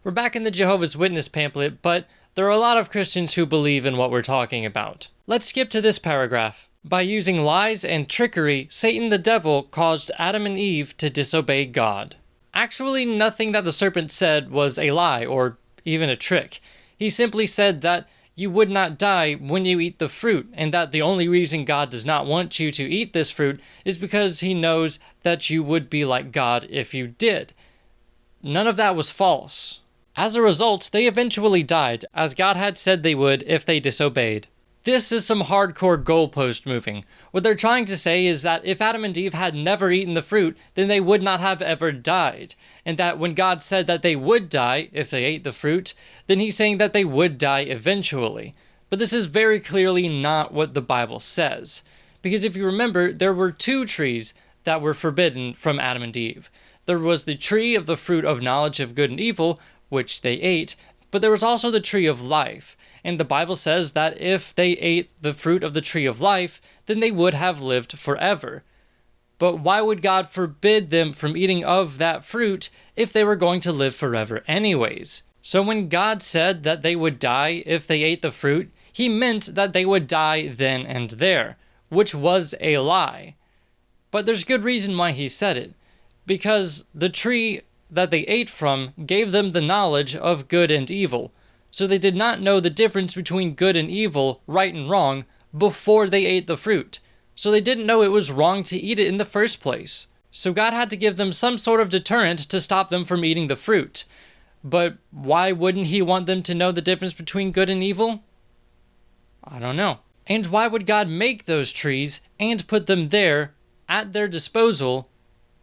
We're back in the Jehovah's Witness pamphlet, but there are a lot of Christians who believe in what we're talking about. Let's skip to this paragraph. By using lies and trickery, Satan the devil caused Adam and Eve to disobey God. Actually, nothing that the serpent said was a lie or even a trick. He simply said that you would not die when you eat the fruit, and that the only reason God does not want you to eat this fruit is because he knows that you would be like God if you did. None of that was false. As a result, they eventually died, as God had said they would if they disobeyed. This is some hardcore goalpost moving. What they're trying to say is that if Adam and Eve had never eaten the fruit, then they would not have ever died. And that when God said that they would die if they ate the fruit, then he's saying that they would die eventually. But this is very clearly not what the Bible says. Because if you remember, there were two trees that were forbidden from Adam and Eve. There was the tree of the fruit of knowledge of good and evil, which they ate, but there was also the tree of life. And the Bible says that if they ate the fruit of the tree of life, then they would have lived forever. But why would God forbid them from eating of that fruit if they were going to live forever anyways? So when God said that they would die if they ate the fruit, he meant that they would die then and there, which was a lie. But there's good reason why he said it, because the tree that they ate from gave them the knowledge of good and evil. So they did not know the difference between good and evil, right and wrong, before they ate the fruit. So they didn't know it was wrong to eat it in the first place. So God had to give them some sort of deterrent to stop them from eating the fruit. But why wouldn't he want them to know the difference between good and evil? I don't know. And why would God make those trees and put them there at their disposal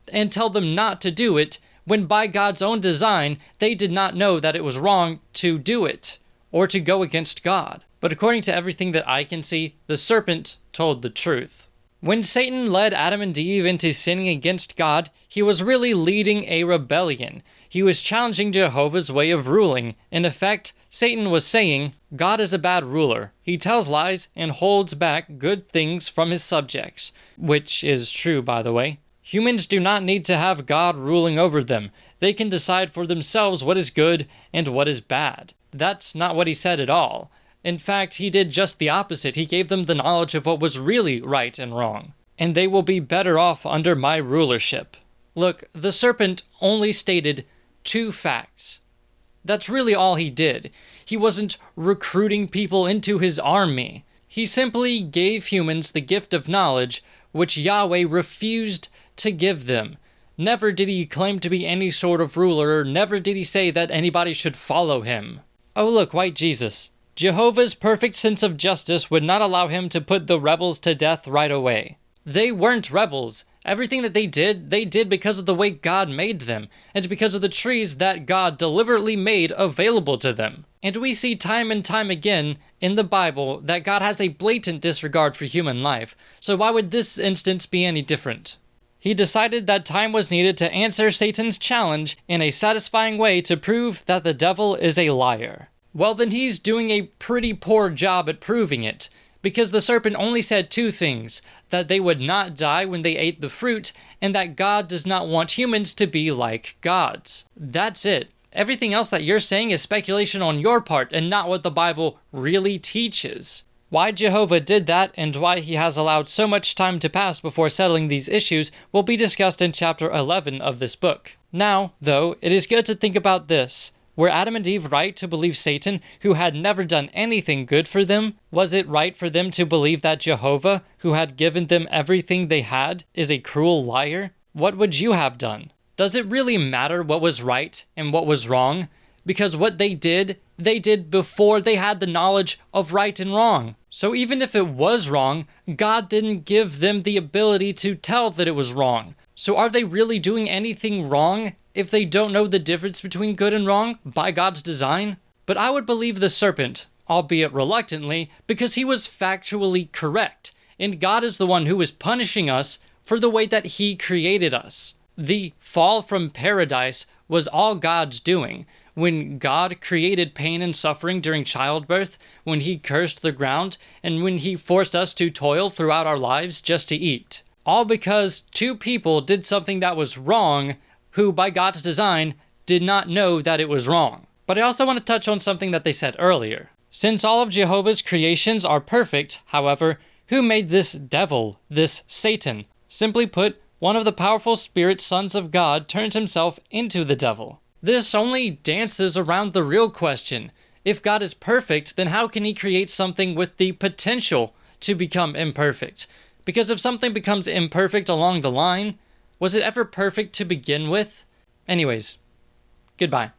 and tell them not to do it when by God's own design, they did not know that it was wrong to do it, or to go against God? But according to everything that I can see, the serpent told the truth. When Satan led Adam and Eve into sinning against God, he was really leading a rebellion. He was challenging Jehovah's way of ruling. In effect, Satan was saying, God is a bad ruler. He tells lies and holds back good things from his subjects. Which is true, by the way. Humans do not need to have God ruling over them. They can decide for themselves what is good and what is bad. That's not what he said at all. In fact, he did just the opposite. He gave them the knowledge of what was really right and wrong. And they will be better off under my rulership. Look, the serpent only stated two facts. That's really all he did. He wasn't recruiting people into his army. He simply gave humans the gift of knowledge, which Yahweh refused to give them. Never did he claim to be any sort of ruler, never did he say that anybody should follow him. Oh look, white Jesus. Jehovah's perfect sense of justice would not allow him to put the rebels to death right away. They weren't rebels. Everything that they did because of the way God made them, and because of the trees that God deliberately made available to them. And we see time and time again in the Bible that God has a blatant disregard for human life, so why would this instance be any different? He decided that time was needed to answer Satan's challenge in a satisfying way to prove that the devil is a liar. Well, then he's doing a pretty poor job at proving it, because the serpent only said two things, that they would not die when they ate the fruit, and that God does not want humans to be like gods. That's it. Everything else that you're saying is speculation on your part, and not what the Bible really teaches. Why Jehovah did that, and why he has allowed so much time to pass before settling these issues, will be discussed in chapter 11 of this book. Now, though, it is good to think about this. Were Adam and Eve right to believe Satan, who had never done anything good for them? Was it right for them to believe that Jehovah, who had given them everything they had, is a cruel liar? What would you have done? Does it really matter what was right and what was wrong? Because what they did before they had the knowledge of right and wrong. So even if it was wrong, God didn't give them the ability to tell that it was wrong. So are they really doing anything wrong if they don't know the difference between good and wrong by God's design? But I would believe the serpent, albeit reluctantly, because he was factually correct, and God is the one who is punishing us for the way that he created us. The fall from paradise was all God's doing. When God created pain and suffering during childbirth, when he cursed the ground, and when he forced us to toil throughout our lives just to eat. All because two people did something that was wrong, who by God's design did not know that it was wrong. But I also want to touch on something that they said earlier. Since all of Jehovah's creations are perfect, however, who made this devil, this Satan? Simply put, one of the powerful spirit sons of God turns himself into the devil. This only dances around the real question. If God is perfect, then how can he create something with the potential to become imperfect? Because if something becomes imperfect along the line, was it ever perfect to begin with? Anyways, goodbye.